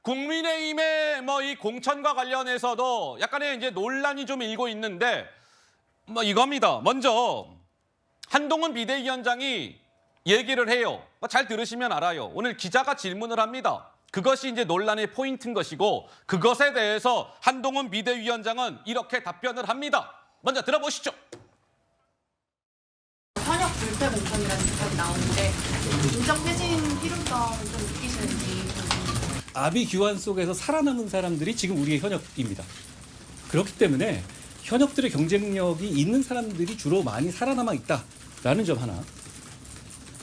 국민의힘의 이 공천과 관련해서도 약간의 이제 논란이 좀 일고 있는데 이겁니다. 먼저 한동훈 비대위원장이 얘기를 해요. 잘 들으시면 알아요. 오늘 기자가 질문을 합니다. 그것이 이제 논란의 포인트인 것이고 그것에 대해서 한동훈 비대위원장은 이렇게 답변을 합니다. 먼저 들어보시죠. 현역 불패 공천이라는 생각이 나오는데 인적 쇄신 필요성을 좀 느끼시는지. 아비 규환 속에서 살아남은 사람들이 지금 우리의 현역입니다. 그렇기 때문에 현역들의 경쟁력이 있는 사람들이 주로 많이 살아남아 있다라는 점 하나.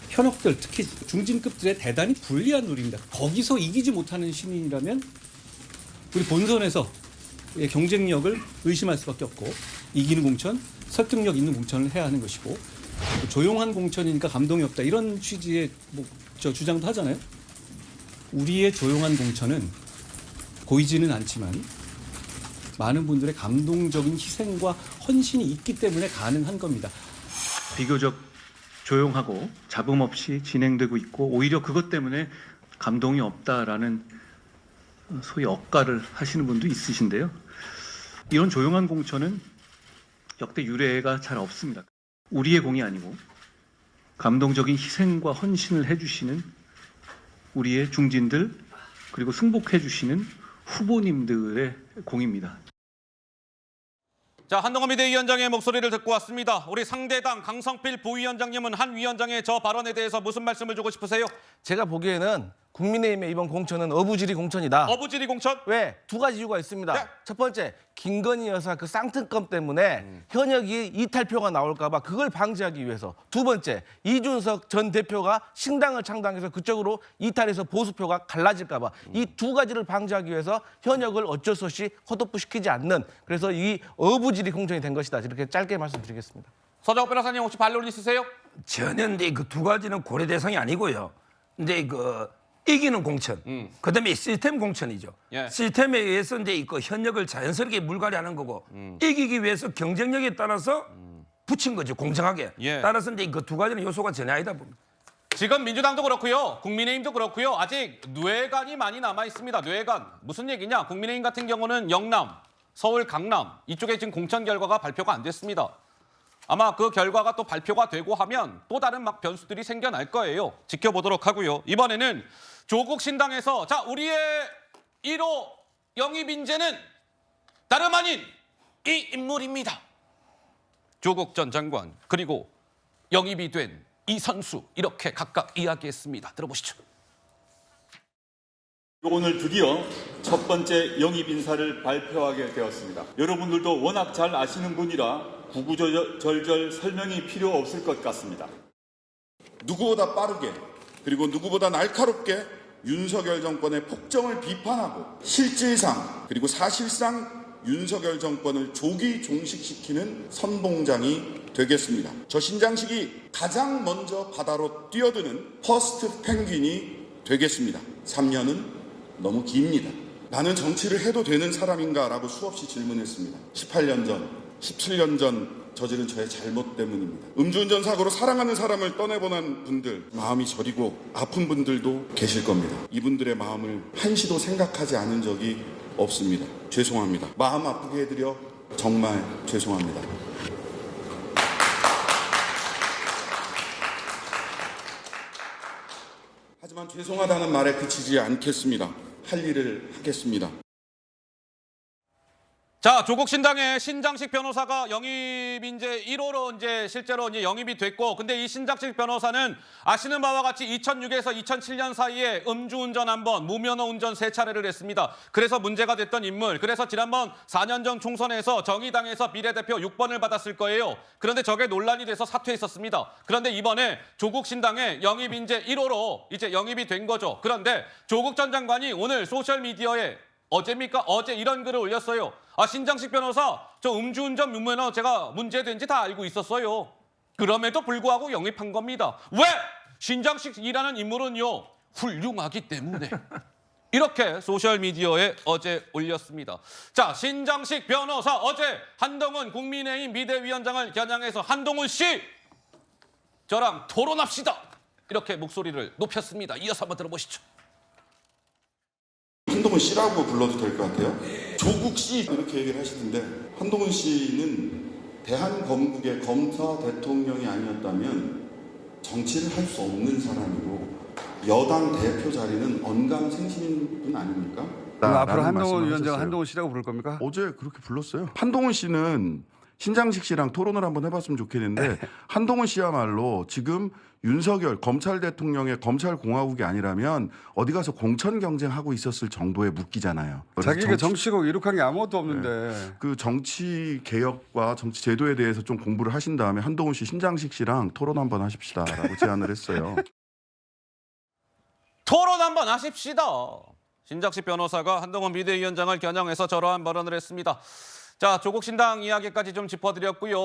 현역들, 특히 중진급들의 대단히 불리한 룰입니다. 거기서 이기지 못하는 시민이라면 우리 본선에서 경쟁력을 의심할 수밖에 없고 이기는 공천, 설득력 있는 공천을 해야 하는 것이고 조용한 공천이니까 감동이 없다 이런 취지의 주장도 하잖아요. 우리의 조용한 공천은 보이지는 않지만 많은 분들의 감동적인 희생과 헌신이 있기 때문에 가능한 겁니다. 비교적 조용하고 잡음 없이 진행되고 있고 오히려 그것 때문에 감동이 없다라는 소위 억가를 하시는 분도 있으신데요. 이런 조용한 공천은 역대 유례가 잘 없습니다. 우리의 공이 아니고 감동적인 희생과 헌신을 해주시는 우리의 중진들 그리고 승복해주시는 후보님들의 공입니다. 자, 한동훈 비대위원장의 목소리를 듣고 왔습니다. 우리 상대당 강성필 부위원장님은 한 위원장의 저 발언에 대해서 무슨 말씀을 주고 싶으세요? 제가 보기에는 국민의힘의 이번 공천은 어부지리 공천이다. 어부지리 공천? 왜? 두 가지 이유가 있습니다. 네. 첫 번째, 김건희 여사 그 쌍특검 때문에 현역이 이탈표가 나올까 봐 그걸 방지하기 위해서. 두 번째, 이준석 전 대표가 신당을 창당해서 그쪽으로 이탈해서 보수표가 갈라질까 봐. 이 두 가지를 방지하기 위해서 현역을 어쩔 수 없이 컷오프시키지 않는, 그래서 이 어부지리 공천이 된 것이다. 이렇게 짧게 말씀드리겠습니다. 서정욱 변호사님 혹시 반론 있으세요? 전혀 근데 그 두 가지는 고려 대상이 아니고요. 근데 이기는 공천, 그다음에 시스템 공천이죠. 예. 시스템에 의해서 이제 그 현역을 자연스럽게 물갈이하는 거고 이기기 위해서 경쟁력에 따라서 붙인 거죠. 공정하게. 예. 따라서 이제 그 두 가지는 요소가 전혀 아니다 봅니다. 지금 민주당도 그렇고요. 국민의힘도 그렇고요. 아직 뇌관이 많이 남아 있습니다. 뇌관. 무슨 얘기냐? 국민의힘 같은 경우는 영남, 서울, 강남 이쪽에 지금 공천 결과가 발표가 안 됐습니다. 아마 그 결과가 또 발표가 되고 하면 또 다른 변수들이 생겨날 거예요. 지켜보도록 하고요. 이번에는 조국 신당에서 자, 우리의 1호 영입 인재는 다름 아닌 이 인물입니다. 조국 전 장관 그리고 영입이 된 이 선수 이렇게 각각 이야기했습니다. 들어보시죠. 오늘 드디어 첫 번째 영입 인사를 발표하게 되었습니다. 여러분들도 워낙 잘 아시는 분이라 구구절절 설명이 필요 없을 것 같습니다. 누구보다 빠르게 그리고 누구보다 날카롭게 윤석열 정권의 폭정을 비판하고 실질상 그리고 사실상 윤석열 정권을 조기 종식시키는 선봉장이 되겠습니다. 저 신장식이 가장 먼저 바다로 뛰어드는 퍼스트 펭귄이 되겠습니다. 3년은 너무 깁니다. 나는 정치를 해도 되는 사람인가? 라고 수없이 질문했습니다. 18년 전, 17년 전 저지른 저의 잘못 때문입니다. 음주운전 사고로 사랑하는 사람을 떠내보낸 분들, 마음이 저리고 아픈 분들도 계실 겁니다. 이분들의 마음을 한시도 생각하지 않은 적이 없습니다. 죄송합니다. 마음 아프게 해드려 정말 죄송합니다. 하지만 죄송하다는 말에 그치지 않겠습니다. 할 일을 하겠습니다. 자, 조국 신당의 신장식 변호사가 영입 인재 1호로 이제 실제로 이제 영입이 됐고, 근데 이 신장식 변호사는 아시는 바와 같이 2006에서 2007년 사이에 음주운전 1번, 무면허 운전 3차례를 했습니다. 그래서 문제가 됐던 인물. 그래서 지난번 4년 전 총선에서 정의당에서 비례대표 6번을 받았을 거예요. 그런데 저게 논란이 돼서 사퇴했었습니다. 그런데 이번에 조국 신당의 영입 인재 1호로 이제 영입이 된 거죠. 그런데 조국 전 장관이 오늘 소셜미디어에 어제입니까? 어제 이런 글을 올렸어요. 신장식 변호사, 저 음주운전 무면허 제가 문제된지 다 알고 있었어요. 그럼에도 불구하고 영입한 겁니다. 왜? 신장식이라는 인물은요, 훌륭하기 때문에. 이렇게 소셜미디어에 어제 올렸습니다. 자, 신장식 변호사 어제 한동훈 국민의힘 비대위원장을 겨냥해서 한동훈 씨, 저랑 토론합시다. 이렇게 목소리를 높였습니다. 이어서 한번 들어보시죠. 한동훈 씨라고 불러도 될 것 같아요. 조국 씨 이렇게 얘기를 하시던데 한동훈 씨는 대한건국의 검사 대통령이 아니었다면 정치를 할 수 없는 사람이고 여당 대표 자리는 언감생심인 분 아닙니까? 그럼 앞으로 라는 한동훈 말씀을 위원장 하셨어요. 한동훈 씨라고 부를 겁니까? 어제 그렇게 불렀어요. 한동훈 씨는 신장식 씨랑 토론을 한번 해봤으면 좋겠는데 한동훈 씨야말로 지금 윤석열 검찰 대통령의 검찰 공화국이 아니라면 어디 가서 공천 경쟁하고 있었을 정도의 무기잖아요. 그래서 자기가 정치고 이룩한 게 아무것도 없는데. 그 정치 개혁과 정치 제도에 대해서 좀 공부를 하신 다음에 한동훈 씨, 신장식 씨랑 토론 한번 하십시다라고 제안을 했어요. 토론 한번 하십시다. 신장식 변호사가 한동훈 비대위원장을 겨냥해서 저러한 발언을 했습니다. 자, 조국 신당 이야기까지 좀 짚어드렸고요.